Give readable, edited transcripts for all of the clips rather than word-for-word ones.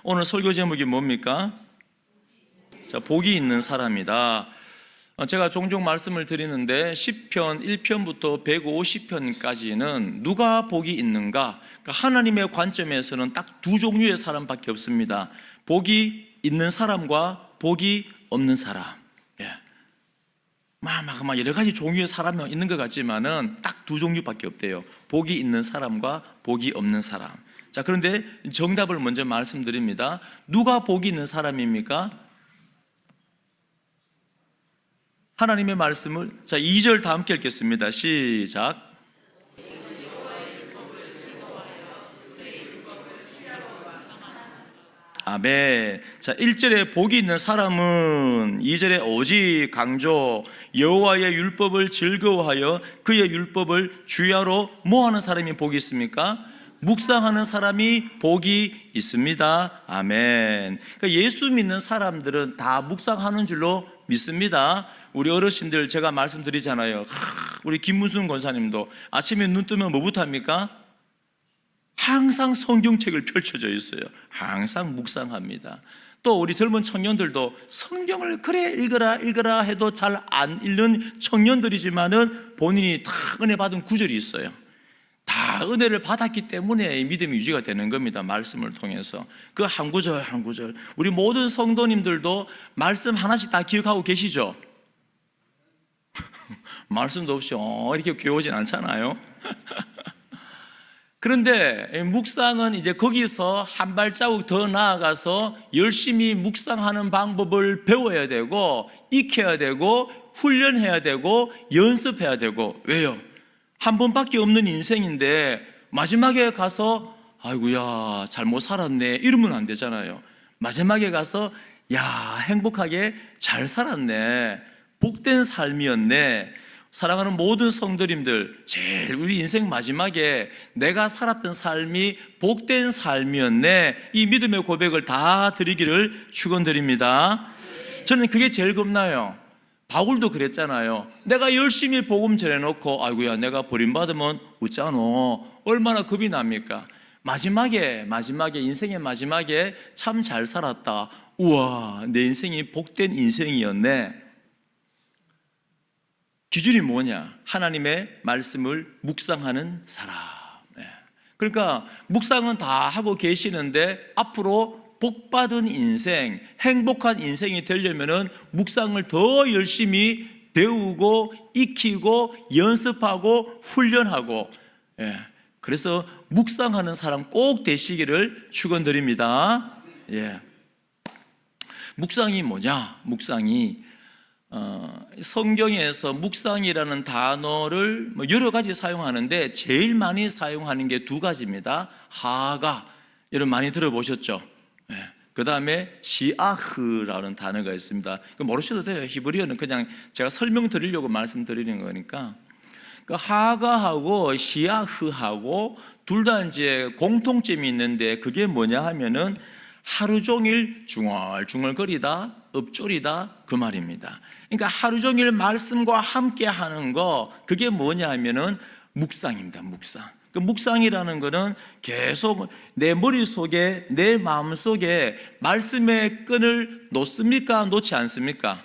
오늘 설교 제목이 뭡니까? 자, 복이 있는 사람이다. 제가 종종 말씀을 드리는데 10편 1편부터 150편까지는 누가 복이 있는가? 그러니까 하나님의 관점에서는 딱 두 종류의 사람밖에 없습니다. 복이 있는 사람과 복이 없는 사람. 막 여러 가지 종류의 사람이 있는 것 같지만은 딱 두 종류밖에 없대요. 복이 있는 사람과 복이 없는 사람. 자, 그런데 정답을 먼저 말씀드립니다. 누가 복이 있는 사람입니까? 하나님의 말씀을, 자, 2절 다 함께 읽겠습니다. 시작. 아멘. 자, 1절에 복이 있는 사람은 2절에 오직 강조 여호와의 율법을 즐거워하여 그의 율법을 주야로 뭐 하는 사람이 복이 있습니까? 묵상하는 사람이 복이 있습니다. 아멘. 그러니까 예수 믿는 사람들은 다 묵상하는 줄로 믿습니다. 우리 어르신들 제가 말씀드리잖아요. 우리 김문순 권사님도 아침에 눈 뜨면 뭐부터 합니까? 항상 성경책을 펼쳐져 있어요. 항상 묵상합니다. 또 우리 젊은 청년들도 성경을 그래 읽어라 해도 잘 안 읽는 청년들이지만은 본인이 다 은혜 받은 구절이 있어요. 다 은혜를 받았기 때문에 믿음이 유지가 되는 겁니다. 말씀을 통해서 그 한 구절 한 구절, 우리 모든 성도님들도 말씀 하나씩 다 기억하고 계시죠? 말씀도 없이 이렇게 귀여우진 않잖아요. 그런데 묵상은 이제 거기서 한 발자국 더 나아가서 열심히 묵상하는 방법을 배워야 되고 익혀야 되고 훈련해야 되고 연습해야 되고. 왜요? 한 번밖에 없는 인생인데 마지막에 가서 아이고야 잘못 살았네 이러면 안 되잖아요. 마지막에 가서 야 행복하게 잘 살았네, 복된 삶이었네. 사랑하는 모든 성도님들, 제일 우리 인생 마지막에 내가 살았던 삶이 복된 삶이었네, 이 믿음의 고백을 다 드리기를 축원드립니다. 저는 그게 제일 겁나요. 바울도 그랬잖아요. 내가 열심히 복음 전해놓고 아이고야 내가 버림받으면 웃잖아, 얼마나 겁이 납니까? 마지막에 인생의 마지막에 참 잘 살았다, 우와 내 인생이 복된 인생이었네. 기준이 뭐냐? 하나님의 말씀을 묵상하는 사람. 그러니까 묵상은 다 하고 계시는데 앞으로 복받은 인생, 행복한 인생이 되려면은 묵상을 더 열심히 배우고 익히고 연습하고 훈련하고, 그래서 묵상하는 사람 꼭 되시기를 축원드립니다. 묵상이 뭐냐? 묵상이 성경에서 묵상이라는 단어를 여러 가지 사용하는데 제일 많이 사용하는 게 두 가지입니다. 하가, 여러분 많이 들어보셨죠? 그 다음에 시아흐라는 단어가 있습니다. 모르셔도 돼요. 히브리어는 그냥 제가 설명드리려고 말씀드리는 거니까. 그 하가하고 시아흐하고 둘 다 이제 공통점이 있는데 그게 뭐냐 하면은 하루 종일 중얼중얼거리다, 읊조리다, 그 말입니다. 그러니까 하루 종일 말씀과 함께 하는 거, 그게 뭐냐 하면은 묵상입니다. 묵상. 그 묵상이라는 거는 계속 내 머릿속에, 내 마음속에 말씀의 끈을 놓습니까? 놓지 않습니까?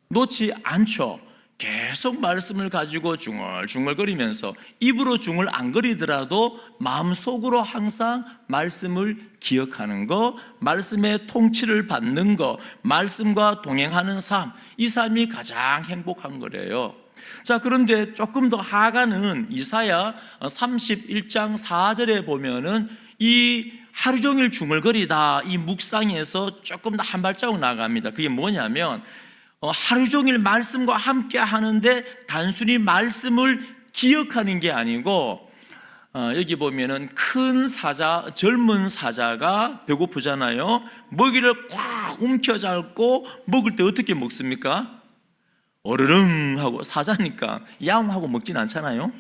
놓지 않죠. 계속 말씀을 가지고 중얼중얼거리면서 입으로 중얼 안 거리더라도 마음속으로 항상 말씀을 기억하는 거, 말씀의 통치를 받는 거, 말씀과 동행하는 삶, 이 삶이 가장 행복한 거래요. 자, 그런데 조금 더 하가는 이사야 31장 4절에 보면은 이 하루 종일 중얼거리다, 이 묵상에서 조금 더 한 발자국 나갑니다. 그게 뭐냐면 하루 종일 말씀과 함께 하는데 단순히 말씀을 기억하는 게 아니고, 여기 보면은 큰 사자, 젊은 사자가 배고프잖아요. 먹이를 꽉 움켜잡고 먹을 때 어떻게 먹습니까? 어르릉 하고, 사자니까 야옹하고 먹진 않잖아요.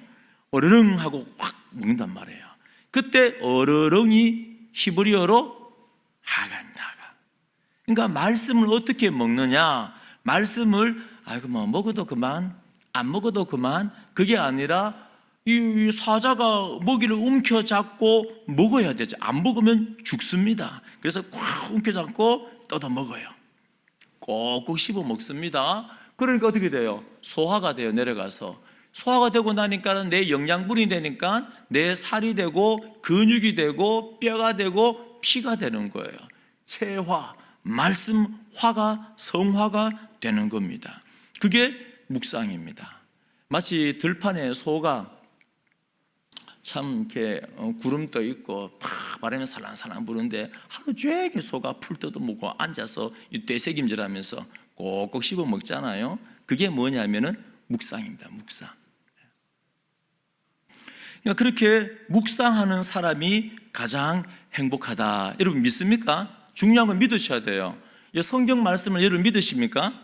어르릉 하고 확 먹는단 말이에요. 그때 어르릉이 히브리어로 하가입니다. 하가. 그러니까 말씀을 어떻게 먹느냐? 말씀을 먹어도 그만, 안 먹어도 그만, 그게 아니라 이 사자가 먹이를 움켜잡고 먹어야 되죠. 안 먹으면 죽습니다. 그래서 꽉 움켜잡고 뜯어 먹어요. 꼭꼭 씹어 먹습니다. 그러니까 어떻게 돼요? 소화가 돼요. 내려가서 소화가 되고 나니까 내 영양분이 되니까 내 살이 되고 근육이 되고 뼈가 되고 피가 되는 거예요. 체화, 말씀화가 성화가 되는 겁니다. 그게 묵상입니다. 마치 들판에 소가 참 이렇게 구름 떠 있고 팍 바람이 살랑살랑 부는데 하루 종일 소가 풀 뜯어먹고 앉아서 이 되새김질하면서 꼭꼭 씹어 먹잖아요. 그게 뭐냐면은 묵상입니다. 묵상. 그러니까 그렇게 묵상하는 사람이 가장 행복하다. 여러분 믿습니까? 중요한 건 믿으셔야 돼요. 성경 말씀을 여러분 믿으십니까?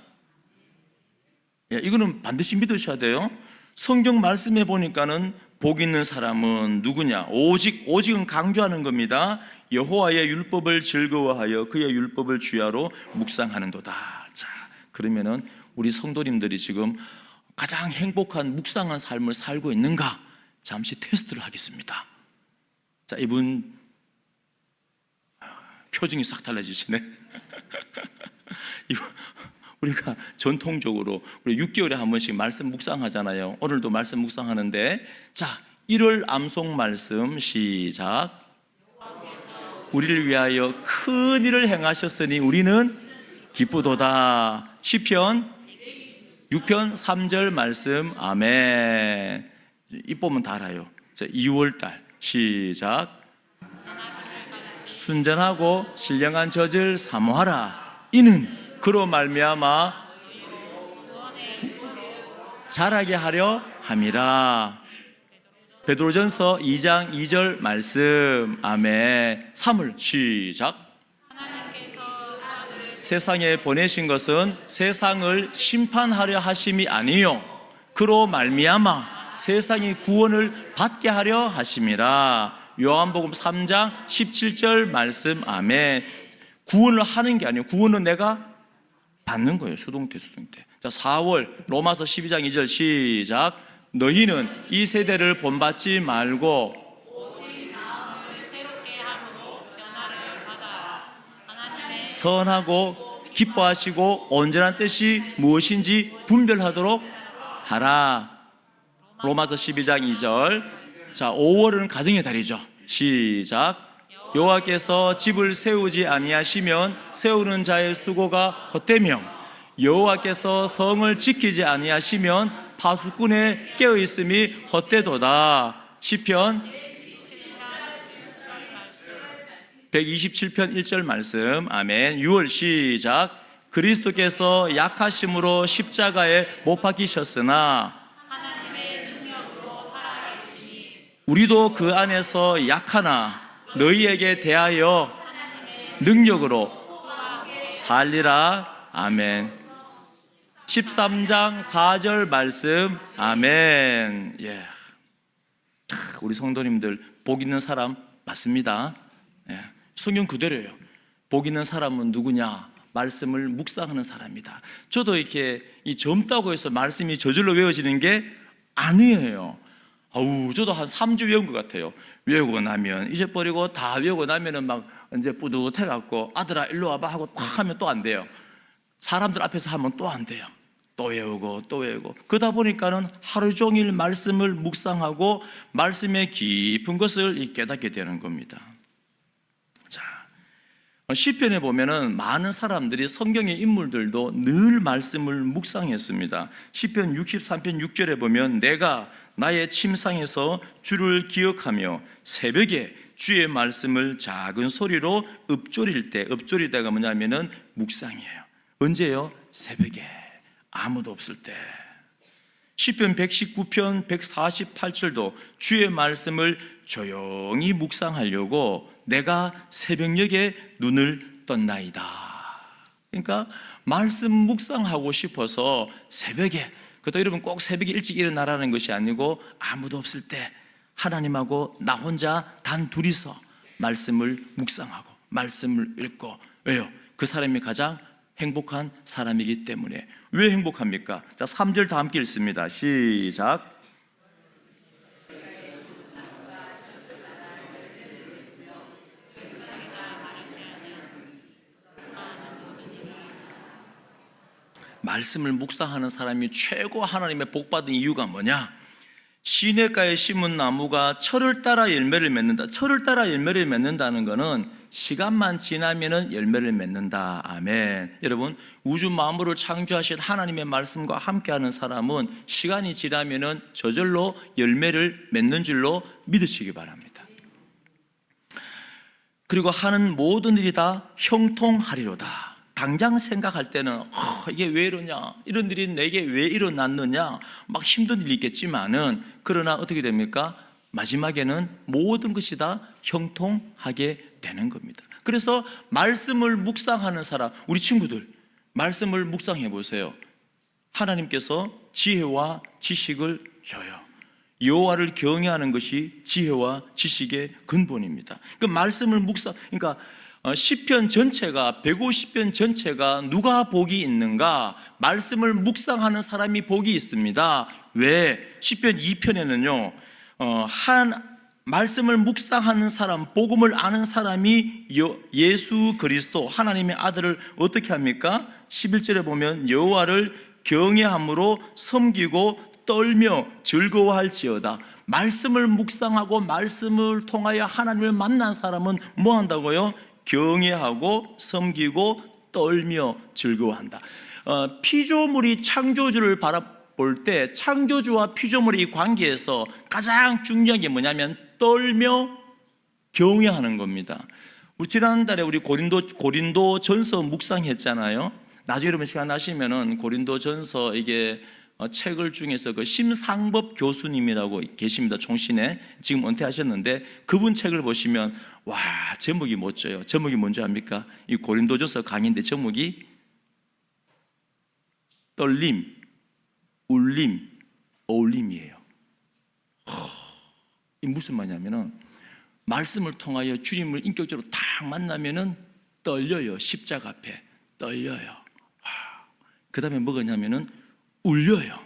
이거는 반드시 믿으셔야 돼요. 성경 말씀에 보니까는 복 있는 사람은 누구냐? 오직은 강조하는 겁니다. 여호와의 율법을 즐거워하여 그의 율법을 주야로 묵상하는도다. 자, 그러면은 우리 성도님들이 지금 가장 행복한 묵상한 삶을 살고 있는가? 잠시 테스트를 하겠습니다. 자, 이분 표정이 싹 달라지시네. 우리가 전통적으로 우리 6개월에 한 번씩 말씀 묵상하잖아요. 오늘도 말씀 묵상하는데, 자, 1월 암송 말씀 시작. 우리를 위하여 큰 일을 행하셨으니 우리는 기쁘도다. 시편 6편 3절 말씀. 아멘. 입보면 다 알아요. 자, 2월달 시작. 순전하고 신령한 젖을 사모하라. 이는 그로 말미암아 자라게 하려 함이라. 베드로전서 2장 2절 말씀. 아멘. 3월 시작. 세상에 보내신 것은 세상을 심판하려 하심이 아니요 그로 말미암아 세상이 구원을 받게 하려 하심이라. 요한복음 3장 17절 말씀. 아멘. 구원을 하는 게 아니에요. 구원은 내가 받는 거예요. 수동태. 자, 4월 로마서 12장 2절 시작. 너희는 이 세대를 본받지 말고 선하고 기뻐하시고 온전한 뜻이 무엇인지 분별하도록 하라. 로마서 12장 2절. 자, 5월은 가정의 달이죠. 시작. 여호와께서 집을 세우지 아니하시면 세우는 자의 수고가 헛되며 여호와께서 성을 지키지 아니하시면 파수꾼의 깨어있음이 헛되도다. 시편 127편 1절 말씀. 아멘. 6월 시작. 그리스도께서 약하심으로 십자가에 못 박히셨으나 우리도 그 안에서 약하나 너희에게 대하여 능력으로 살리라. 아멘. 13장 4절 말씀. 아멘. 예. 우리 성도님들 복 있는 사람 맞습니다. 예. 성경 그대로예요. 복 있는 사람은 누구냐? 말씀을 묵상하는 사람이다. 저도 이렇게 젊다고 해서 말씀이 저절로 외워지는 게 아니에요. 저도 한 3주 외운 것 같아요. 외우고 나면 잊어버리고 다 외우고 나면은 막 이제 뿌듯해갖고 아들아 일로 와봐 하고 딱 하면 또 안 돼요. 사람들 앞에서 하면 또 안 돼요. 또 외우고 또 외우고 그러다 보니까는 하루 종일 말씀을 묵상하고 말씀의 깊은 것을 깨닫게 되는 겁니다. 자, 시편에 보면은 많은 사람들이 성경의 인물들도 늘 말씀을 묵상했습니다. 시편 63편 6절에 보면 내가 나의 침상에서 주를 기억하며 새벽에 주의 말씀을 작은 소리로 읊조릴 때, 읊조리다가 뭐냐면은 묵상이에요. 언제요? 새벽에 아무도 없을 때. 시편 119편 148절도 주의 말씀을 조용히 묵상하려고 내가 새벽녘에 눈을 떴나이다. 그러니까 말씀 묵상하고 싶어서 새벽에, 그것도 여러분 꼭 새벽에 일찍 일어나라는 것이 아니고 아무도 없을 때 하나님하고 나 혼자 단 둘이서 말씀을 묵상하고 말씀을 읽고. 왜요? 그 사람이 가장 행복한 사람이기 때문에. 왜 행복합니까? 자, 3절 다 함께 읽습니다. 시작. 말씀을 묵상하는 사람이 최고 하나님의 복받은 이유가 뭐냐? 시냇가에 심은 나무가 철을 따라 열매를 맺는다. 철을 따라 열매를 맺는다는 것은 시간만 지나면은 열매를 맺는다. 아멘. 여러분, 우주 만물을 창조하신 하나님의 말씀과 함께하는 사람은 시간이 지나면은 저절로 열매를 맺는 줄로 믿으시기 바랍니다. 그리고 하는 모든 일이 다 형통하리로다. 당장 생각할 때는 이게 왜 이러냐, 이런 일이 내게 왜 일어났느냐, 막 힘든 일이 있겠지만은, 그러나 어떻게 됩니까? 마지막에는 모든 것이 다 형통하게 되는 겁니다. 그래서 말씀을 묵상하는 사람, 우리 친구들 말씀을 묵상해 보세요. 하나님께서 지혜와 지식을 줘요. 여호와를 경외하는 것이 지혜와 지식의 근본입니다. 그 말씀을 그러니까 시편 전체가, 150편 전체가 누가 복이 있는가? 말씀을 묵상하는 사람이 복이 있습니다. 왜? 시편 2편에는요 말씀을 묵상하는 사람, 복음을 아는 사람이 예수 그리스도 하나님의 아들을 어떻게 합니까? 11절에 보면 여호와를 경외함으로 섬기고 떨며 즐거워할지어다. 말씀을 묵상하고 말씀을 통하여 하나님을 만난 사람은 뭐 한다고요? 경외하고 섬기고 떨며 즐거워한다. 피조물이 창조주를 바라볼 때 창조주와 피조물의 이 관계에서 가장 중요한 게 뭐냐면 떨며 경외하는 겁니다. 우리 지난달에 우리 고린도 전서 묵상했잖아요. 나중에 여러분 시간 나시면은 고린도 전서 이게 책을 중에서 그 심상법 교수님이라고 계십니다. 총신에 지금 은퇴하셨는데 그분 책을 보시면 와, 제목이 멋져요. 제목이 뭔지 압니까? 이 고린도전서 강의인데 제목이 떨림, 울림, 어울림이에요. 이 무슨 말이냐면은 말씀을 통하여 주님을 인격적으로 딱 만나면은 떨려요. 십자가 앞에 떨려요. 그 다음에 뭐가 있냐면은 울려요.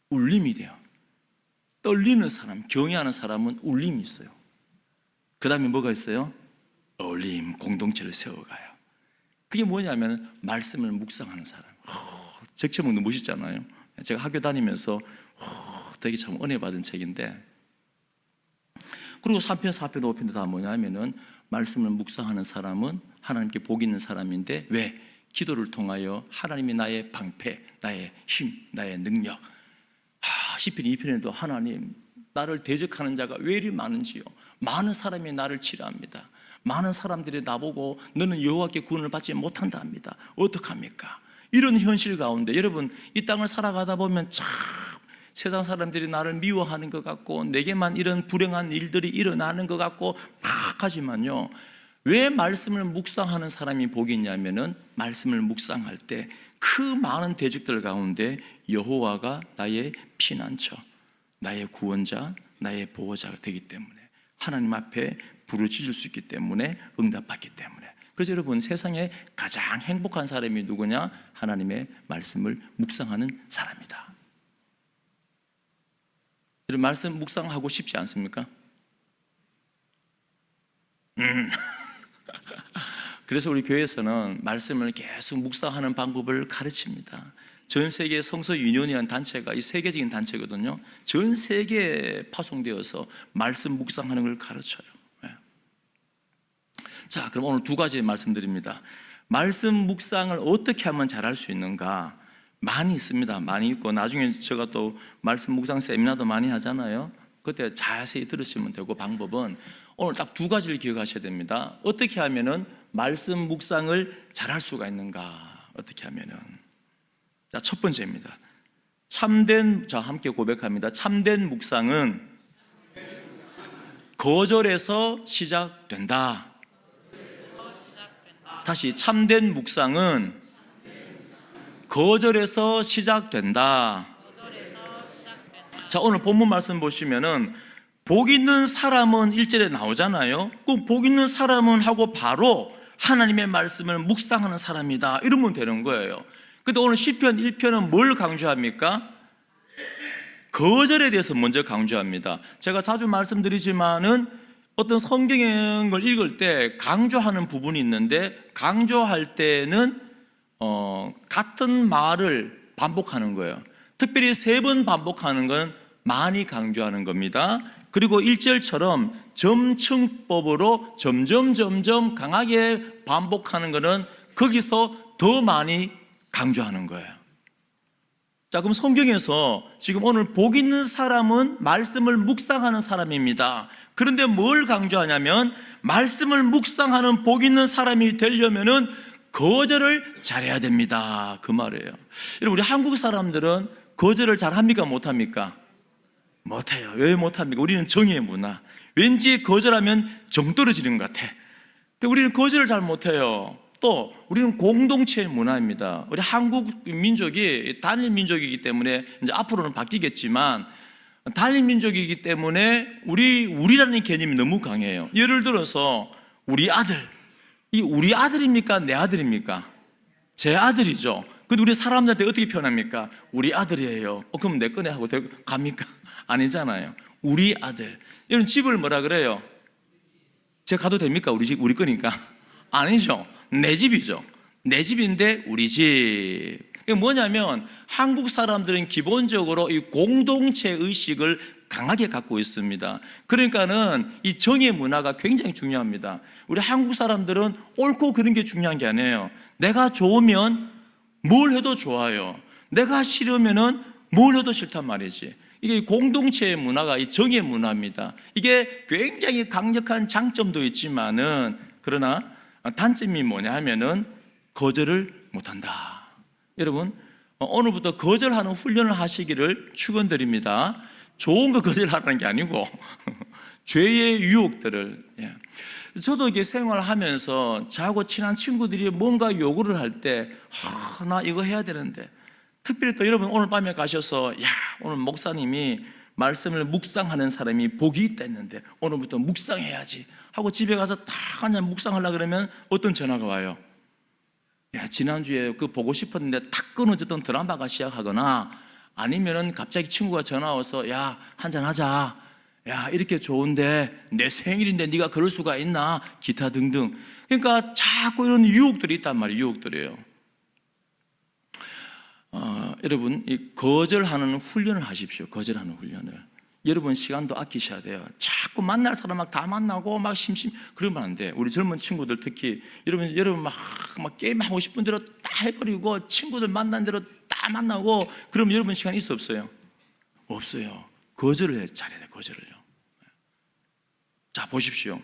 울림이 돼요. 떨리는 사람, 경외하는 사람은 울림이 있어요. 그 다음에 뭐가 있어요? 어울림, 공동체를 세워가요. 그게 뭐냐면 말씀을 묵상하는 사람. 제목 너무 멋있잖아요. 제가 학교 다니면서 되게 참 은혜 받은 책인데, 그리고 3편, 4편, 5편도 다 뭐냐면은 말씀을 묵상하는 사람은 하나님께 복 있는 사람인데, 왜? 기도를 통하여 하나님이 나의 방패, 나의 힘, 나의 능력. 시편 2편에도 하나님, 나를 대적하는 자가 왜 이리 많은지요. 많은 사람이 나를 치료합니다. 많은 사람들이 나보고 너는 여호와께 구원을 받지 못한다 합니다. 어떡합니까? 이런 현실 가운데 여러분, 이 땅을 살아가다 보면 참 세상 사람들이 나를 미워하는 것 같고 내게만 이런 불행한 일들이 일어나는 것 같고 막 하지만요, 왜 말씀을 묵상하는 사람이 복이 있냐면은 말씀을 묵상할 때 그 많은 대적들 가운데 여호와가 나의 피난처, 나의 구원자, 나의 보호자가 되기 때문에, 하나님 앞에 부르짖을 수 있기 때문에, 응답받기 때문에. 그래서 여러분, 세상에 가장 행복한 사람이 누구냐? 하나님의 말씀을 묵상하는 사람이다. 여러분, 말씀 묵상하고 싶지 않습니까? 그래서 우리 교회에서는 말씀을 계속 묵상하는 방법을 가르칩니다. 전 세계 성서 유년이라는 단체가 이 세계적인 단체거든요. 전 세계에 파송되어서 말씀 묵상하는 걸 가르쳐요. 자, 그럼 오늘 두 가지 말씀드립니다. 말씀 묵상을 어떻게 하면 잘할 수 있는가? 많이 있습니다. 많이 있고 나중에 제가 또 말씀 묵상 세미나도 많이 하잖아요. 그때 자세히 들으시면 되고, 방법은 오늘 딱 두 가지를 기억하셔야 됩니다. 어떻게 하면은 말씀 묵상을 잘할 수가 있는가? 어떻게 하면은, 자, 첫 번째입니다. 자, 함께 고백합니다. 참된 묵상은 거절에서 시작된다. 다시, 참된 묵상은 거절에서 시작된다. 자, 오늘 본문 말씀 보시면은 복 있는 사람은 1절에 나오잖아요. 그 복 있는 사람은 하고 바로 하나님의 말씀을 묵상하는 사람이다, 이러면 되는 거예요. 근데 오늘 시편 1편은 뭘 강조합니까? 거절에 대해서 먼저 강조합니다. 제가 자주 말씀드리지만은 어떤 성경을 읽을 때 강조하는 부분이 있는데, 강조할 때는 같은 말을 반복하는 거예요. 특별히 3번 반복하는 건 많이 강조하는 겁니다. 그리고 1절처럼 점층법으로 점점 강하게 반복하는 것은 거기서 더 많이 강조하는 거예요. 자, 그럼 성경에서 지금 오늘 복 있는 사람은 말씀을 묵상하는 사람입니다. 그런데 뭘 강조하냐면 말씀을 묵상하는 복 있는 사람이 되려면은 거절을 잘해야 됩니다. 그 말이에요. 여러분, 우리 한국 사람들은 거절을 잘합니까? 못합니까? 못해요. 왜 못합니까? 우리는 정의의 문화. 왠지 거절하면 정 떨어지는 것 같아. 근데 우리는 거절을 잘 못해요. 또 우리는 공동체의 문화입니다. 우리 한국 민족이 단일 민족이기 때문에 이제 앞으로는 바뀌겠지만 단일 민족이기 때문에 우리라는 개념이 너무 강해요. 예를 들어서 우리 아들, 이 우리 아들입니까? 내 아들입니까? 제 아들이죠. 근데 우리 사람들한테 어떻게 표현합니까? 우리 아들이에요. 그럼 내 거네 하고 갑니까? 아니잖아요. 우리 아들. 이런 집을 뭐라 그래요? 제가 가도 됩니까? 우리 집, 우리 거니까. 아니죠. 내 집이죠. 내 집인데 우리 집. 이게 뭐냐면 한국 사람들은 기본적으로 이 공동체 의식을 강하게 갖고 있습니다. 그러니까는 이 정의 문화가 굉장히 중요합니다. 우리 한국 사람들은 옳고 그른 게 중요한 게 아니에요. 내가 좋으면 뭘 해도 좋아요. 내가 싫으면은 뭘 해도 싫단 말이지. 이게 공동체의 문화가 이 정의 문화입니다. 이게 굉장히 강력한 장점도 있지만은 그러나 단점이 뭐냐 하면은 거절을 못한다. 여러분, 오늘부터 거절하는 훈련을 하시기를 축원드립니다. 좋은 거 거절하라는 게 아니고 죄의 유혹들을. 저도 이게 생활하면서 저하고 친한 친구들이 뭔가 요구를 할 때 나 이거 해야 되는데, 특별히 또 여러분 오늘 밤에 가셔서 오늘 목사님이 말씀을 묵상하는 사람이 복이 있다 했는데 오늘부터 묵상해야지 하고 집에 가서 딱 그냥 묵상하려고 그러면 어떤 전화가 와요. 지난주에 그 보고 싶었는데 탁 끊어졌던 드라마가 시작하거나 아니면은 갑자기 친구가 전화 와서 한잔 하자. 이렇게 좋은데 내 생일인데 네가 그럴 수가 있나? 기타 등등. 그러니까 자꾸 이런 유혹들이 있단 말이에요. 유혹들이에요. 여러분, 이 거절하는 훈련을 하십시오. 거절하는 훈련을. 여러분 시간도 아끼셔야 돼요. 자꾸 만날 사람 막 다 만나고 막 그러면 안 돼. 우리 젊은 친구들 특히 여러분 막 게임 하고 싶은 대로 다 해버리고 친구들 만난 대로 다 만나고 그러면 여러분 시간 있어 없어요? 없어요. 거절을 잘해야 돼. 거절을요. 자, 보십시오.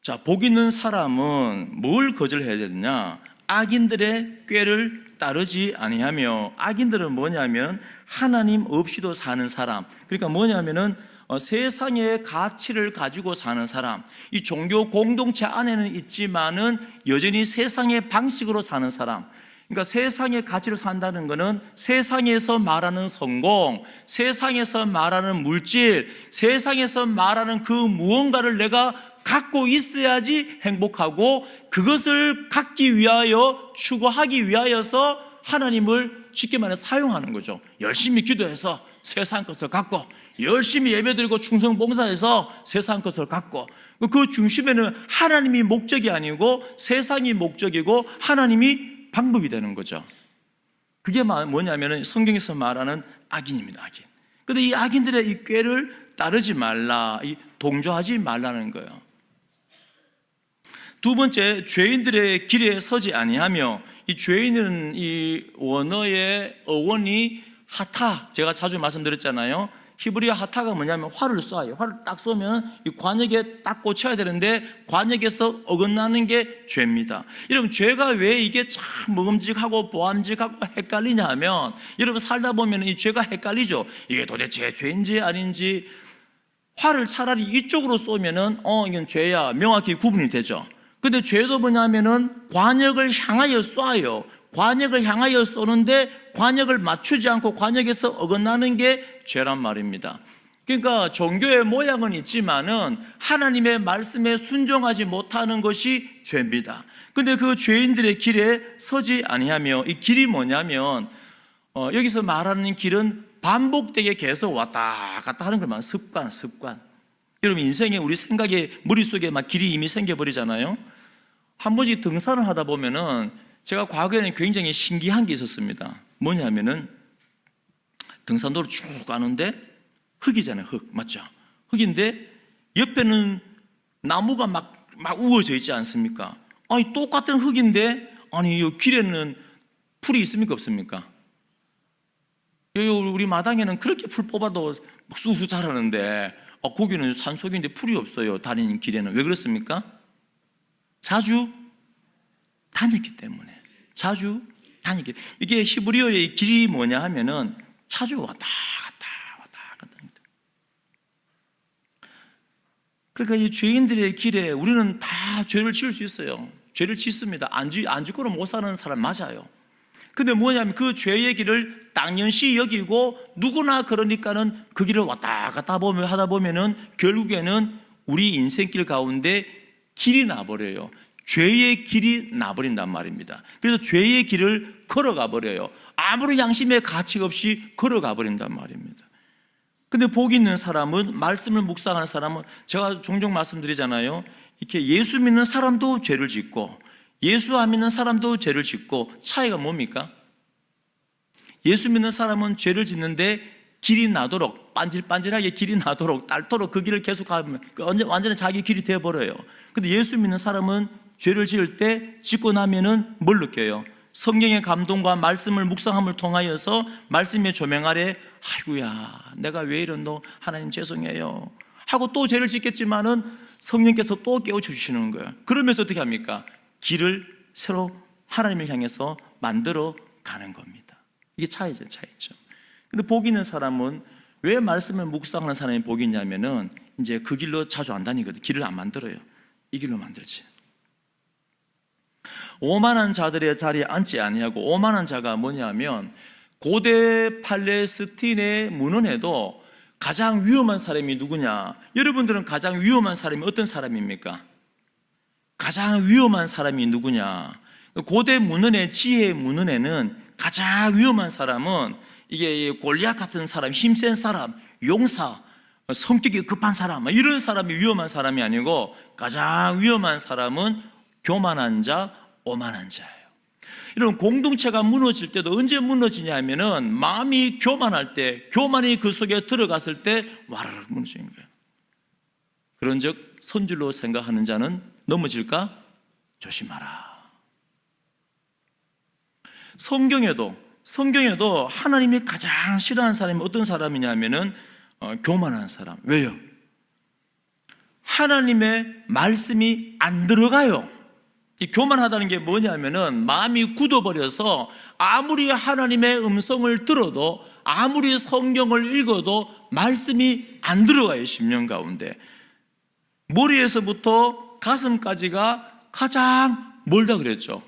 자, 복 있는 사람은 뭘 거절해야 되느냐? 악인들의 꾀를 따르지 아니하며, 악인들은 뭐냐면 하나님 없이도 사는 사람. 그러니까 뭐냐면은 세상의 가치를 가지고 사는 사람. 이 종교 공동체 안에는 있지만은 여전히 세상의 방식으로 사는 사람. 그러니까 세상의 가치로 산다는 것은 세상에서 말하는 성공, 세상에서 말하는 물질, 세상에서 말하는 그 무언가를 내가 갖고 있어야지 행복하고 그것을 갖기 위하여 추구하기 위하여서 하나님을 쉽게 말해 사용하는 거죠. 열심히 기도해서 세상 것을 갖고 열심히 예배드리고 충성 봉사해서 세상 것을 갖고 그 중심에는 하나님이 목적이 아니고 세상이 목적이고 하나님이 방법이 되는 거죠. 그게 뭐냐면 성경에서 말하는 악인입니다. 악인. 그런데 이 악인들의 이 꾀를 따르지 말라, 동조하지 말라는 거예요. 두 번째, 죄인들의 길에 서지 아니하며, 이 죄인은 이 원어의 어원이 하타, 제가 자주 말씀드렸잖아요. 히브리어 하타가 뭐냐면 활을 쏴요. 활을 딱 쏘면 이 관역에 딱 꽂혀야 되는데 관역에서 어긋나는 게 죄입니다. 여러분, 죄가 왜 이게 참 먹음직하고 보암직하고 헷갈리냐 하면, 여러분 살다 보면 이 죄가 헷갈리죠. 이게 도대체 죄인지 아닌지. 활을 차라리 이쪽으로 쏘면은 이건 죄야 명확히 구분이 되죠. 근데 죄도 뭐냐면은 관역을 향하여 쏴요. 관역을 향하여 쏘는데 관역을 맞추지 않고 관역에서 어긋나는 게 죄란 말입니다. 그러니까 종교의 모양은 있지만은 하나님의 말씀에 순종하지 못하는 것이 죄입니다. 근데 그 죄인들의 길에 서지 아니하며, 이 길이 뭐냐면 여기서 말하는 길은 반복되게 계속 왔다 갔다 하는 것만 습관. 여러분 인생에 우리 생각에 머릿속에 막 길이 이미 생겨버리잖아요. 한 번씩 등산을 하다 보면은 제가 과거에는 굉장히 신기한 게 있었습니다. 뭐냐면은 등산로를 쭉 가는데 흙이잖아요. 흙 맞죠? 흙인데 옆에는 나무가 막 우거져 있지 않습니까? 아니 똑같은 흙인데 아니 이 길에는 풀이 있습니까 없습니까? 여기 우리 마당에는 그렇게 풀 뽑아도 쑥쑥 자라는데 거기는 산속인데 풀이 없어요. 다니는 길에는. 왜 그렇습니까? 자주 다녔기 때문에. 자주 다녔기 때문에. 이게 히브리어의 길이 뭐냐 하면은 자주 왔다 갔다. 그러니까 이 죄인들의 길에 우리는 다 죄를 지을 수 있어요. 죄를 짓습니다. 안 짓고는 못 사는 사람 맞아요. 근데 뭐냐면 그 죄의 길을 당연시 여기고 누구나 그러니까는 그 길을 왔다 갔다 하다 보면은 결국에는 우리 인생길 가운데 길이 나버려요. 죄의 길이 나버린단 말입니다. 그래서 죄의 길을 걸어가 버려요. 아무런 양심의 가치 없이 걸어가 버린단 말입니다. 근데 복 있는 사람은, 말씀을 묵상하는 사람은, 제가 종종 말씀드리잖아요. 이렇게 예수 믿는 사람도 죄를 짓고 예수 안 믿는 사람도 죄를 짓고, 차이가 뭡니까? 예수 믿는 사람은 죄를 짓는데 길이 나도록, 반질반질하게 길이 나도록 닳도록 그 길을 계속 가면 완전히 자기 길이 되어버려요. 근데 예수 믿는 사람은 죄를 지을 때 짓고 나면은 뭘 느껴요? 성령의 감동과 말씀을 묵상함을 통하여서 말씀의 조명 아래 아이고야 내가 왜 이런노, 하나님 죄송해요 하고 또 죄를 짓겠지만은 성령께서 또 깨워주시는 거예요. 그러면서 어떻게 합니까? 길을 새로 하나님을 향해서 만들어 가는 겁니다. 이게 차이죠. 근데 복 있는 사람은, 왜 말씀을 묵상하는 사람이 복이 있냐면은 이제 그 길로 자주 안 다니거든. 길을 안 만들어요. 이 길로 만들지. 오만한 자들의 자리에 앉지 아니하고, 오만한 자가 뭐냐면 고대 팔레스틴의 문헌에도 가장 위험한 사람이 누구냐? 여러분들은 가장 위험한 사람이 어떤 사람입니까? 가장 위험한 사람이 누구냐? 고대 문헌의 지혜 문헌에는 가장 위험한 사람은 이게 골리앗 같은 사람, 힘센 사람, 용사, 성격이 급한 사람, 이런 사람이 위험한 사람이 아니고 가장 위험한 사람은 교만한 자, 오만한 자예요. 이런 공동체가 무너질 때도 언제 무너지냐 하면은 마음이 교만할 때, 교만이 그 속에 들어갔을 때 와르르 무너지는 거예요. 그런즉 선줄로 생각하는 자는 넘어질까 조심하라. 성경에도 하나님이 가장 싫어하는 사람이 어떤 사람이냐 하면은 교만한 사람. 왜요? 하나님의 말씀이 안 들어가요. 이 교만하다는 게 뭐냐면은 마음이 굳어버려서 아무리 하나님의 음성을 들어도, 아무리 성경을 읽어도 말씀이 안 들어가요. 심령 가운데 머리에서부터 가슴까지가 가장 멀다 그랬죠.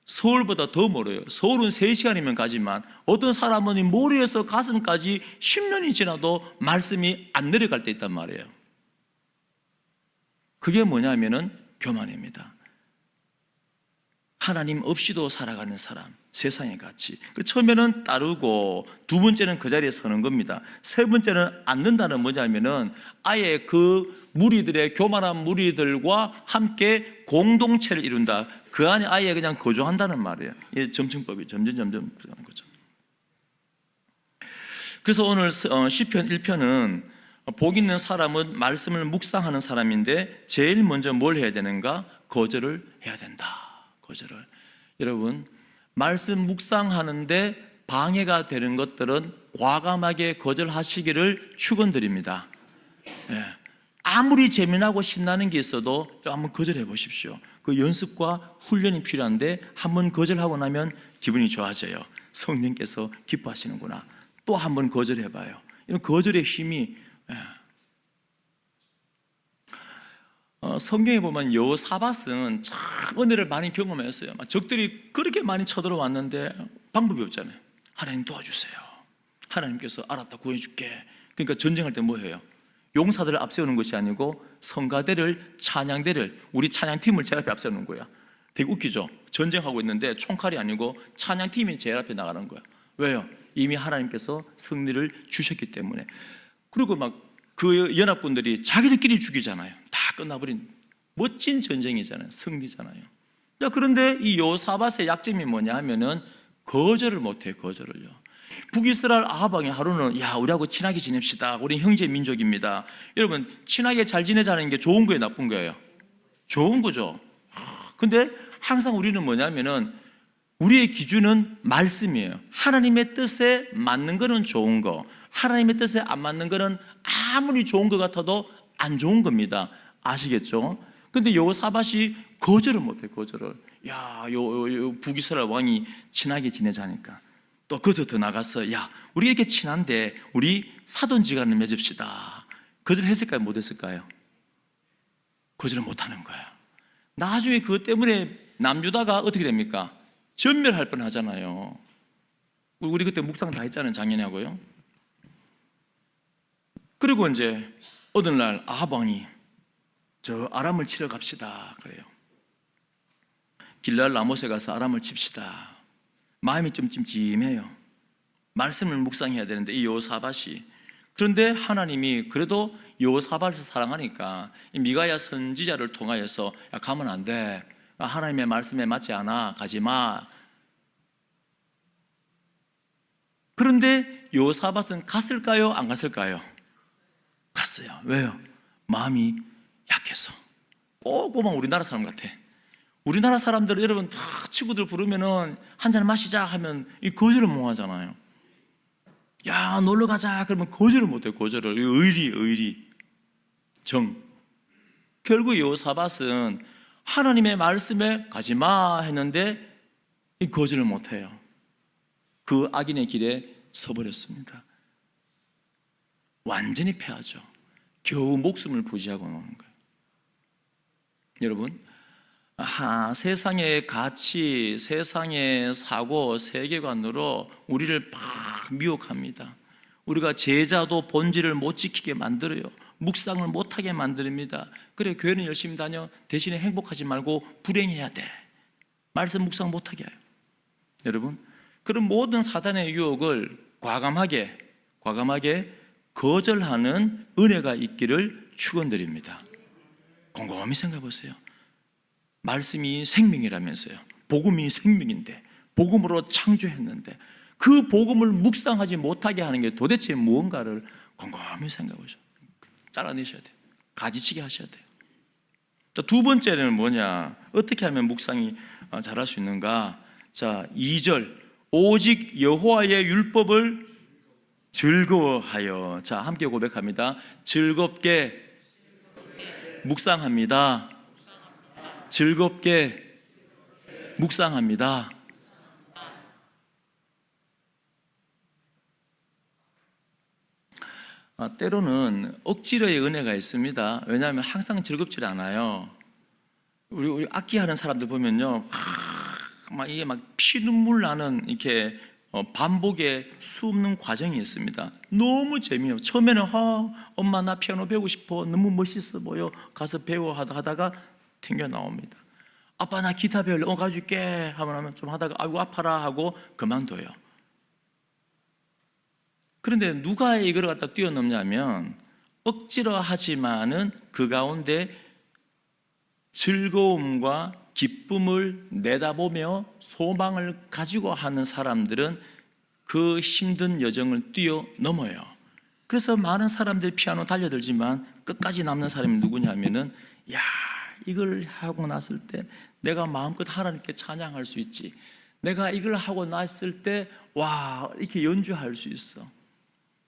서울보다 더 멀어요. 서울은 3시간이면 가지만 어떤 사람은 이 머리에서 가슴까지 10년이 지나도 말씀이 안 내려갈 때 있단 말이에요. 그게 뭐냐면은 교만입니다. 하나님 없이도 살아가는 사람, 세상의 가치. 처음에는 따르고, 두 번째는 그 자리에 서는 겁니다. 세 번째는 앉는다는 뭐냐면은 아예 그 무리들의, 교만한 무리들과 함께 공동체를 이룬다. 그 안에 아예 그냥 거주한다는 말이에요. 이 점층법이 점점 그러는 거죠. 그래서 오늘 시편 1편은 복 있는 사람은 말씀을 묵상하는 사람인데 제일 먼저 뭘 해야 되는가? 거절을 해야 된다. 거절을. 여러분, 말씀 묵상하는데 방해가 되는 것들은 과감하게 거절하시기를 축원드립니다. 예. 아무리 재미나고 신나는 게 있어도 한번 거절해 보십시오. 그 연습과 훈련이 필요한데 한번 거절하고 나면 기분이 좋아져요. 성령께서 기뻐하시는구나. 또 한번 거절해 봐요. 이런 거절의 힘이, 성경에 보면 여호사밧은 참 은혜를 많이 경험했어요. 적들이 그렇게 많이 쳐들어왔는데 방법이 없잖아요. 하나님 도와주세요. 하나님께서 알았다, 구해줄게. 그러니까 전쟁할 때 뭐 해요? 용사들을 앞세우는 것이 아니고 성가대를, 찬양대를, 우리 찬양팀을 제일 앞에 앞세우는 거야. 되게 웃기죠? 전쟁하고 있는데 총칼이 아니고 찬양팀이 제일 앞에 나가는 거야. 왜요? 이미 하나님께서 승리를 주셨기 때문에. 그리고 막 그 연합군들이 자기들끼리 죽이잖아요. 다 끝나버린 멋진 전쟁이잖아요. 승리잖아요. 자, 그런데 이 여호사밧의 약점이 뭐냐 하면은 거절을 못해요. 거절을요. 북이스라엘 아합 왕이 하루는 야, 우리하고 친하게 지냅시다. 우리 형제 민족입니다. 여러분, 친하게 잘 지내자는 게 좋은 거예요, 나쁜 거예요? 좋은 거죠. 근데 항상 우리는 뭐냐면은 우리의 기준은 말씀이에요. 하나님의 뜻에 맞는 거는 좋은 거, 하나님의 뜻에 안 맞는 거는 아무리 좋은 것 같아도 안 좋은 겁니다. 아시겠죠? 근데 여호사밧이 거절을 못해. 거절을. 야, 요 북이스라엘 왕이 친하게 지내자니까 또 거기서 더 나가서 야, 우리 이렇게 친한데 우리 사돈지간을 맺읍시다. 거절했을까요? 못했을까요? 거절을 못하는 거야. 나중에 그것 때문에 남유다가 어떻게 됩니까? 전멸할 뻔하잖아요. 우리 그때 묵상 다 했잖아요, 작년에 하고요. 그리고 이제 어느 날 아합 왕이 저 아람을 치러 갑시다 그래요. 길랄 라못에 가서 아람을 칩시다. 마음이 좀 찜찜해요. 말씀을 묵상해야 되는데 이 여호사밧이, 그런데 하나님이 그래도 여호사밧을 사랑하니까 이 미가야 선지자를 통하여서 야, 가면 안 돼. 하나님의 말씀에 맞지 않아. 가지 마. 그런데 여호사밧은 갔을까요? 안 갔을까요? 갔어요. 왜요? 마음이 약해서. 꼼꼼한 우리나라 사람 같아. 우리나라 사람들은 여러분 다 친구들 부르면은 한잔 마시자 하면 이 거절을 못 하잖아요. 야, 놀러 가자 그러면 거절을 못 해요. 거절을. 의리 정. 결국 여호사밧은 하나님의 말씀에 가지 마 했는데 이 거절을 못 해요. 그 악인의 길에 서버렸습니다. 완전히 패하죠. 겨우 목숨을 부지하고 노는 거예요. 여러분, 세상의 가치, 세상의 사고, 세계관으로 우리를 막 미혹합니다. 우리가 제자도 본질을 못 지키게 만들어요. 묵상을 못하게 만듭니다. 그래, 교회는 열심히 다녀. 대신에 행복하지 말고 불행해야 돼. 말씀 묵상 못하게 해요. 여러분, 그런 모든 사단의 유혹을 과감하게 거절하는 은혜가 있기를 축원드립니다. 곰곰이 생각해 보세요. 말씀이 생명이라면서요. 복음이 생명인데, 복음으로 창조했는데 그 복음을 묵상하지 못하게 하는 게 도대체 무언가를 곰곰이 생각해 보세요. 잘라내셔야 돼요. 가지치기 하셔야 돼요. 자, 두 번째는 뭐냐? 어떻게 하면 묵상이 잘할 수 있는가? 자, 2절. 오직 여호와의 율법을 즐거워하여. 자, 함께 고백합니다. 즐겁게 묵상합니다. 즐겁게 묵상합니다. 때로는 억지로의 은혜가 있습니다. 왜냐하면 항상 즐겁지 않아요. 우리 악기하는 사람들 보면요, 막 이게 막 피눈물 나는 이렇게 반복의 수없는 과정이 있습니다. 너무 재미요. 처음에는 엄마 나 피아노 배우고 싶어. 너무 멋있어 보여. 가서 배워 하다가 튕겨 나옵니다. 아빠 나 기타 배울래. 가줄게 하면 좀 하다가 아이고 아파라 하고 그만둬요. 그런데 누가 이걸 갖다 뛰어넘냐면 억지로 하지만은 그 가운데 즐거움과 기쁨을 내다보며 소망을 가지고 하는 사람들은 그 힘든 여정을 뛰어넘어요. 그래서 많은 사람들이 피아노 달려들지만 끝까지 남는 사람이 누구냐면은 야, 이걸 하고 났을 때 내가 마음껏 하나님께 찬양할 수 있지. 내가 이걸 하고 났을 때 와, 이렇게 연주할 수 있어.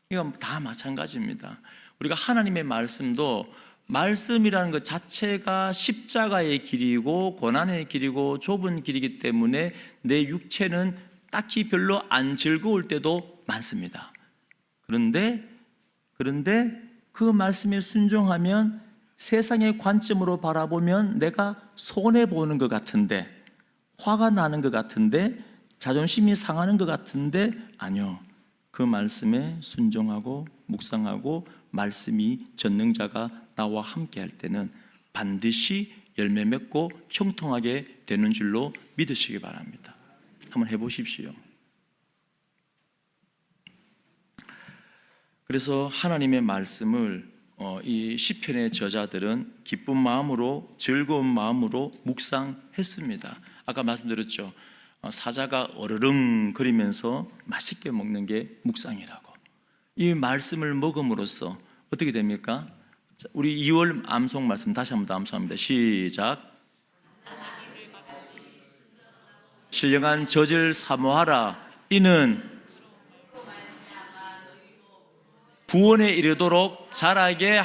이건 다 마찬가지입니다. 우리가 하나님의 말씀도 말씀이라는 것 자체가 십자가의 길이고 고난의 길이고 좁은 길이기 때문에 내 육체는 딱히 별로 안 즐거울 때도 많습니다. 그런데 그 말씀에 순종하면 세상의 관점으로 바라보면 내가 손해보는 것 같은데, 화가 나는 것 같은데, 자존심이 상하는 것 같은데 아니요. 그 말씀에 순종하고 묵상하고 말씀이 전능자가 나와 함께 할 때는 반드시 열매 맺고 형통하게 되는 줄로 믿으시기 바랍니다. 한번 해보십시오. 그래서 하나님의 말씀을 이 시편의 저자들은 기쁜 마음으로 즐거운 마음으로 묵상했습니다. 아까 말씀드렸죠. 사자가 어르릉 거리면서 맛있게 먹는 게 묵상이라고. 이 말씀을 먹음으로써 어떻게 됩니까? 우리 2월 암송 말씀 다시 한번 더 암송합니다. 시작. 신령한 젖을 사모하라. 이는 구원에 이르도록 자라게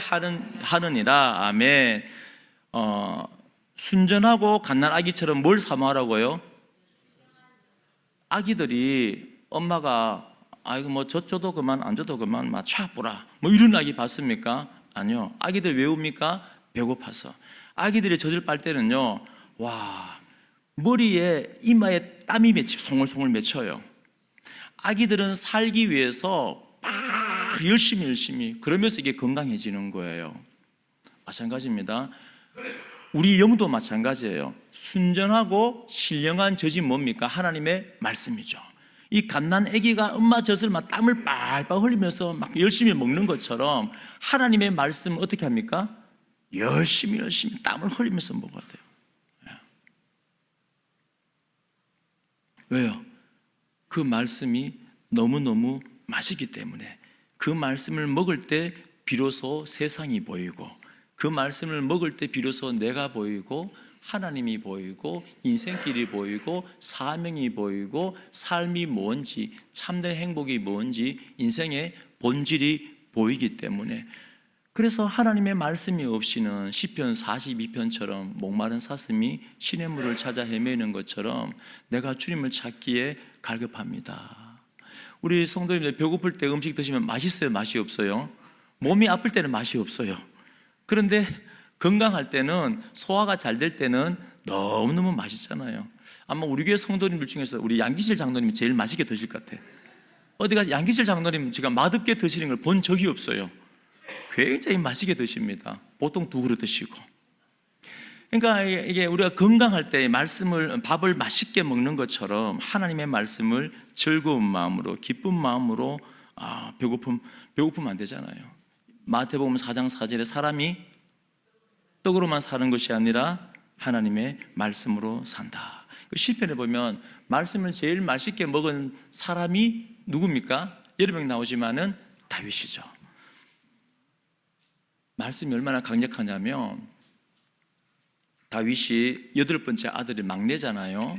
하느니라. 아멘. 순전하고 갓난 아기처럼 뭘 사모하라고요? 아기들이 엄마가 아이고 뭐 젖줘도 그만 안 줘도 그만 막 차뿌라 뭐 이런 아기 봤습니까? 아니요. 아기들 왜 웁니까? 배고파서. 아기들이 젖을 빨 때는요, 와, 머리에 이마에 땀이 송울송울 맺혀요. 아기들은 살기 위해서 막 열심히 그러면서 이게 건강해지는 거예요. 마찬가지입니다. 우리 영도 마찬가지예요. 순전하고 신령한 젖이 뭡니까? 하나님의 말씀이죠. 이 갓난 아기가 엄마 젖을 막 땀을 빨빨 흘리면서 막 열심히 먹는 것처럼 하나님의 말씀은 어떻게 합니까? 열심히 땀을 흘리면서 먹어야 돼요. 왜요? 그 말씀이 너무너무 맛있기 때문에 그 말씀을 먹을 때 비로소 세상이 보이고 그 말씀을 먹을 때 비로소 내가 보이고 하나님이 보이고 인생길이 보이고 사명이 보이고 삶이 뭔지 참된 행복이 뭔지 인생의 본질이 보이기 때문에 그래서 하나님의 말씀이 없이는 시편 42편처럼 목마른 사슴이 시냇물을 찾아 헤매는 것처럼 내가 주님을 찾기에 갈급합니다. 우리 성도님들 배고플 때 음식 드시면 맛있어요? 맛이 없어요? 몸이 아플 때는 맛이 없어요. 그런데 건강할 때는 소화가 잘 될 때는 너무너무 맛있잖아요. 아마 우리 교회 성도님들 중에서 우리 양기실 장로님이 제일 맛있게 드실 것 같아요. 어디 가서 양기실 장로님 제가 맛없게 드시는 걸 본 적이 없어요. 굉장히 맛있게 드십니다. 보통 2그릇 드시고. 그러니까 이게 우리가 건강할 때 밥을 맛있게 먹는 것처럼 하나님의 말씀을 즐거운 마음으로 기쁜 마음으로 배고프면 안 되잖아요. 마태복음 4장 4절에 사람이 떡으로만 사는 것이 아니라 하나님의 말씀으로 산다. 시편에 보면 말씀을 제일 맛있게 먹은 사람이 누굽니까? 여러 명 나오지만은 다윗이죠. 말씀이 얼마나 강력하냐면 다윗이 8번째 아들이 막내잖아요.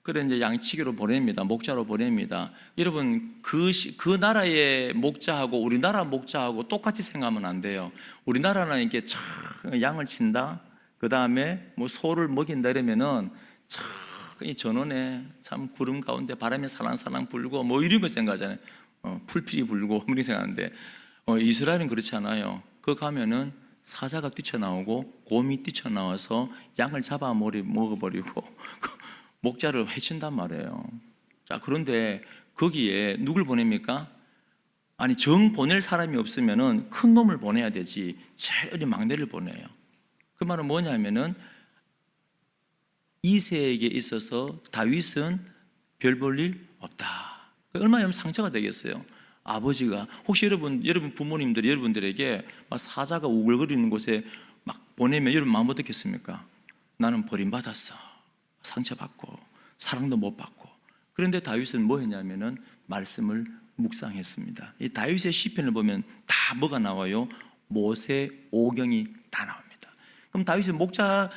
그래 이제 양치기로 보냅니다. 목자로 보냅니다. 여러분 그 나라의 목자하고 우리나라 목자하고 똑같이 생각하면 안 돼요. 우리나라는 이렇게 참 양을 친다. 그 다음에 뭐 소를 먹인다 이러면은 참 이 전원에 참 구름 가운데 바람이 살랑살랑 불고 뭐 이런 거 생각하잖아요. 풀필이 불고 이런 생각하는데 이스라엘은 그렇지 않아요. 그 가면은 사자가 뛰쳐나오고 곰이 뛰쳐나와서 양을 잡아 먹어버리고 목자를 해친단 말이에요. 자, 그런데 거기에 누굴 보냅니까? 아니 정 보낼 사람이 없으면은 큰 놈을 보내야 되지 제일 어린 막내를 보내요. 그 말은 뭐냐면은 이새에게 있어서 다윗은 별 볼 일 없다. 얼마나 상처가 되겠어요. 아버지가 혹시 여러분 부모님들이 여러분들에게 막 사자가 우글거리는 곳에 막 보내면 여러분 마음 어떻겠습니까? 나는 버림받았어. 상처받고 사랑도 못 받고. 그런데 다윗은 뭐 했냐면은 말씀을 묵상했습니다. 이 다윗의 시편을 보면 다 뭐가 나와요? 모세 오경이 다 나옵니다. 그럼 다윗의 목자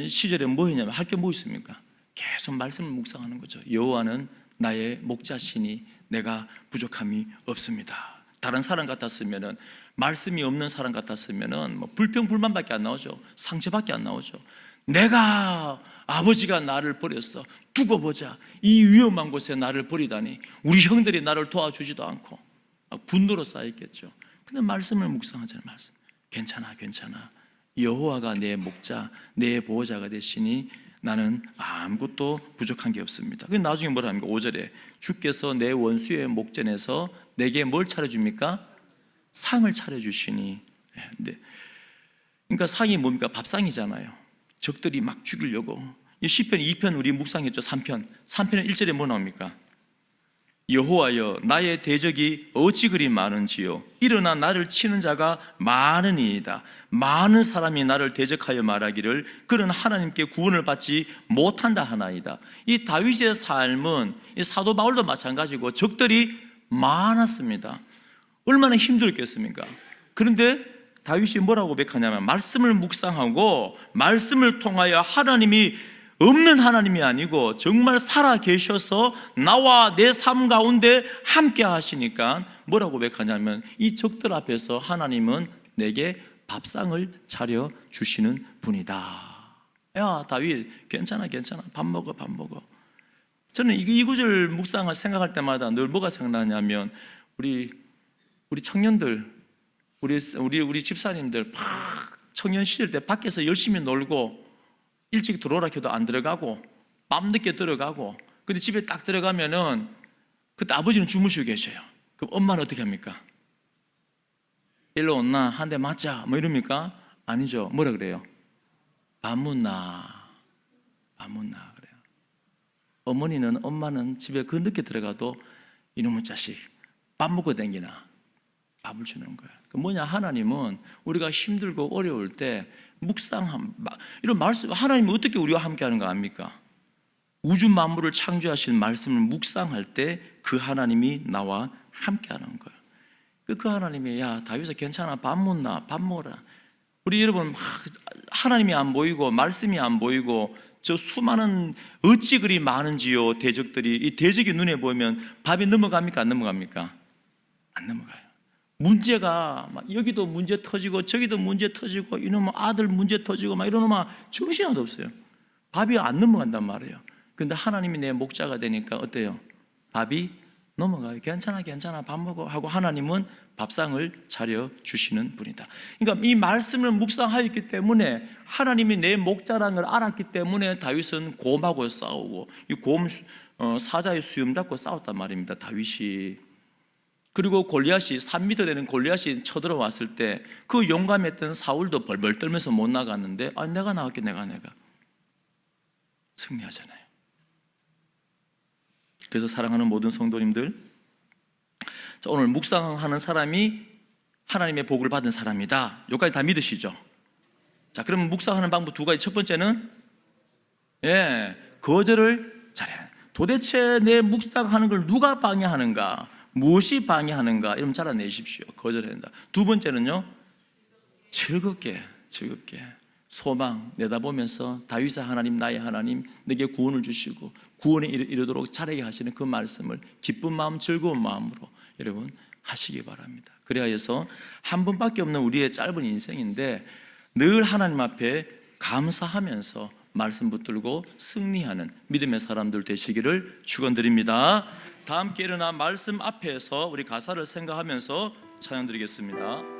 시절에 뭐 했냐면 할 게 뭐 있습니까? 계속 말씀을 묵상하는 거죠. 여호와는 나의 목자시니 내가 부족함이 없습니다. 다른 사람 같았으면은 말씀이 없는 사람 같았으면은 뭐 불평 불만밖에 안 나오죠. 상처밖에 안 나오죠. 내가 아버지가 나를 버렸어. 두고 보자. 이 위험한 곳에 나를 버리다니. 우리 형들이 나를 도와주지도 않고 분노로 쌓였겠죠. 근데 말씀을 묵상하잖아요. 말씀. 괜찮아. 여호와가 내 목자, 내 보호자가 되시니 나는 아무것도 부족한 게 없습니다. 그 나중에 뭐라 합니까? 5절에 주께서 내 원수의 목전에서 내게 뭘 차려줍니까? 상을 차려주시니. 네. 그러니까 상이 뭡니까? 밥상이잖아요. 적들이 막 죽이려고. 이 시편 2편 우리 묵상했죠. 3편은 1절에 뭐 나옵니까? 여호와여 나의 대적이 어찌 그리 많은지요. 일어나 나를 치는 자가 많으니이다. 많은 사람이 나를 대적하여 말하기를 그는 하나님께 구원을 받지 못한다 하나이다. 이 다윗의 삶은 이 사도 바울도 마찬가지고 적들이 많았습니다. 얼마나 힘들었겠습니까? 그런데 다윗이 뭐라고 고백하냐면 말씀을 묵상하고 말씀을 통하여 하나님이 없는 하나님이 아니고 정말 살아 계셔서 나와 내 삶 가운데 함께 하시니까 뭐라고 고백하냐면 이 적들 앞에서 하나님은 내게 밥상을 차려 주시는 분이다. 야 다윗 괜찮아 밥 먹어. 저는 이 구절 묵상을 생각할 때마다 늘 뭐가 생각나냐면 우리 청년들 우리 집사님들 막 청년 시절 때 밖에서 열심히 놀고 일찍 들어오라 해도 안 들어가고 밤늦게 들어가고 근데 집에 딱 들어가면은 그때 아버지는 주무시고 계셔요. 그럼 엄마는 어떻게 합니까? 일로 온나 한 대 맞자 뭐 이럽니까? 아니죠. 뭐라 그래요? 밥 묻나 그래요. 엄마는 집에 그 늦게 들어가도 이놈의 자식 밥 먹고 댕기나 밥을 주는 거야. 그 뭐냐, 하나님은 우리가 힘들고 어려울 때 이런 말씀, 하나님은 어떻게 우리와 함께 하는가 압니까? 우주 만물을 창조하신 말씀을 묵상할 때 그 하나님이 나와 함께 하는 거예요. 그 하나님이 야 다윗아 괜찮아 밥 묻나 밥 먹어라. 우리 여러분 하나님이 안 보이고 말씀이 안 보이고 저 수많은 어찌 그리 많은지요 대적들이, 이 대적이 눈에 보이면 밥이 넘어갑니까 안 넘어갑니까? 안 넘어가요. 문제가 막 여기도 문제 터지고 저기도 문제 터지고 이놈의 아들 문제 터지고 막 이런 놈아 정신이 하나도 없어요. 밥이 안 넘어간단 말이에요. 근데 하나님이 내 목자가 되니까 어때요? 밥이 넘어가요. 괜찮아 밥 먹어 하고 하나님은 밥상을 차려 주시는 분이다. 그러니까 이 말씀을 묵상하였기 때문에 하나님이 내 목자라는 걸 알았기 때문에 다윗은 곰하고 싸우고 이 곰 사자의 수염 잡고 싸웠단 말입니다. 다윗이. 그리고 골리앗이 3m 되는 골리앗이 쳐들어왔을 때 그 용감했던 사울도 벌벌 떨면서 못 나갔는데 내가 나갈게 내가 승리하잖아요. 그래서 사랑하는 모든 성도님들, 자, 오늘 묵상하는 사람이 하나님의 복을 받은 사람이다. 여기까지 다 믿으시죠? 자, 그러면 묵상하는 방법 두 가지. 첫 번째는 거절을 잘해. 도대체 내 묵상하는 걸 누가 방해하는가? 무엇이 방해하는가? 이러면 잘라내십시오. 거절해야 된다. 두 번째는요, 즐겁게 소망 내다보면서 다윗의 하나님 나의 하나님 내게 구원을 주시고 구원에 이르도록 자라게 하시는 그 말씀을 기쁜 마음 즐거운 마음으로 여러분 하시기 바랍니다. 그래야 해서 한 번밖에 없는 우리의 짧은 인생인데 늘 하나님 앞에 감사하면서 말씀 붙들고 승리하는 믿음의 사람들 되시기를 축원드립니다. 다 함께 일어나 말씀 앞에서 우리 가사를 생각하면서 찬양 드리겠습니다.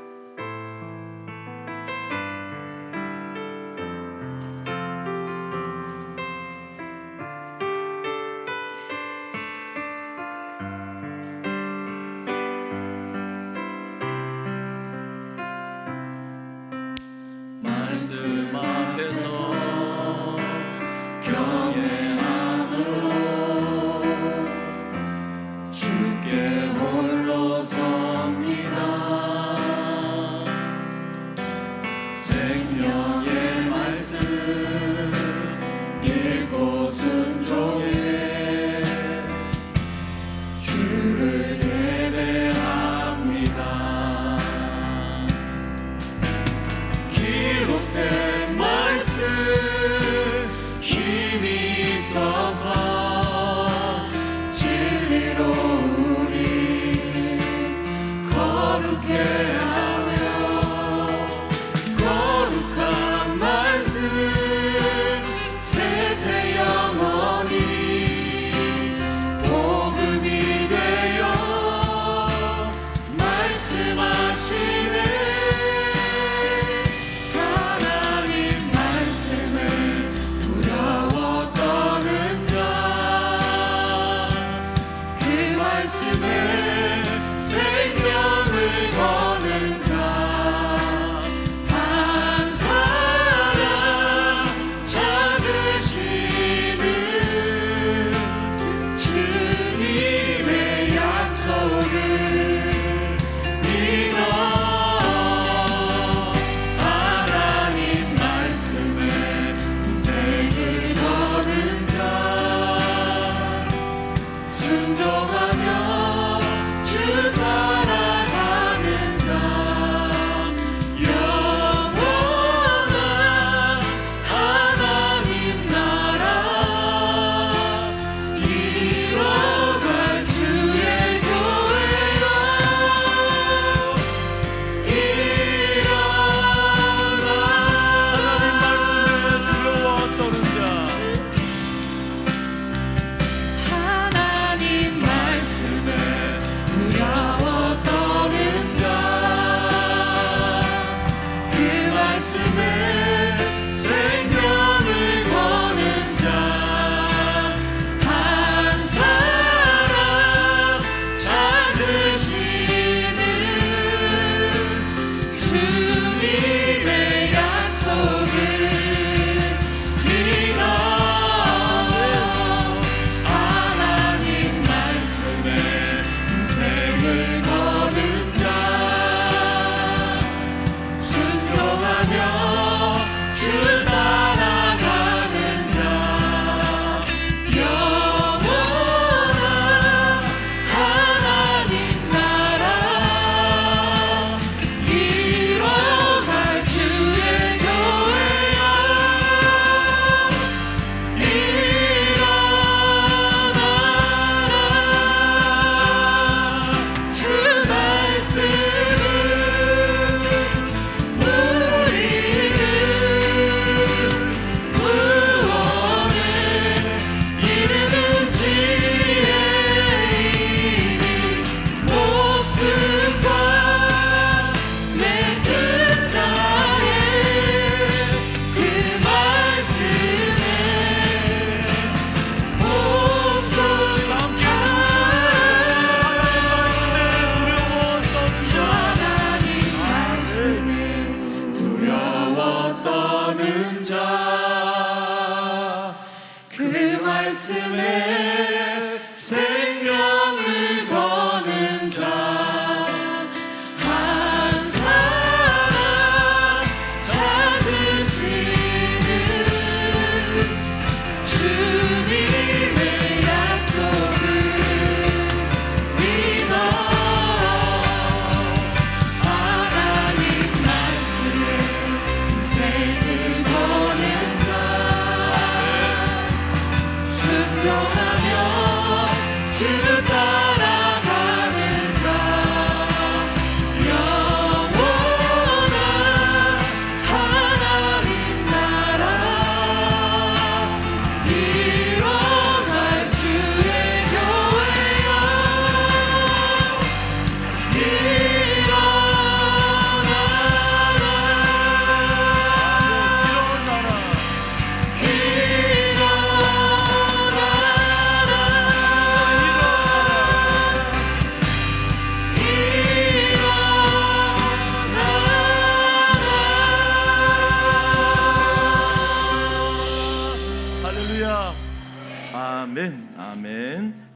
말씀 앞에서 경외함으로 주께 홀로 섭니다. 생명의 말씀 읽고 순종해 주를 예배합니다. 기록된 말씀 순종하며 주 따라가는 자 영원한 하나님 나라 이뤄갈 주의 교회여 하나님 말씀에 두려워 떠는 자 그 말씀에 생명을 거는 자 한 사람 찾으시는 주님의 약속을 믿어 하나님 말씀에 인생을 거는 자 순종하며 주 따라가는 자 영원한 하나님 나라 이뤄갈 주의 교회여 일어나라 주 말씀은 우리를 구원에 이르는 지혜이니 목숨과 내 끝나에 그 말씀에 하나님 말씀에 두려워 떠는 자 그 말씀에 생명을 거는 자 한 사람 찾으시는 주님의 약속을 믿어 하나님 말씀에 인생을 거는 자 순종하며 주 따라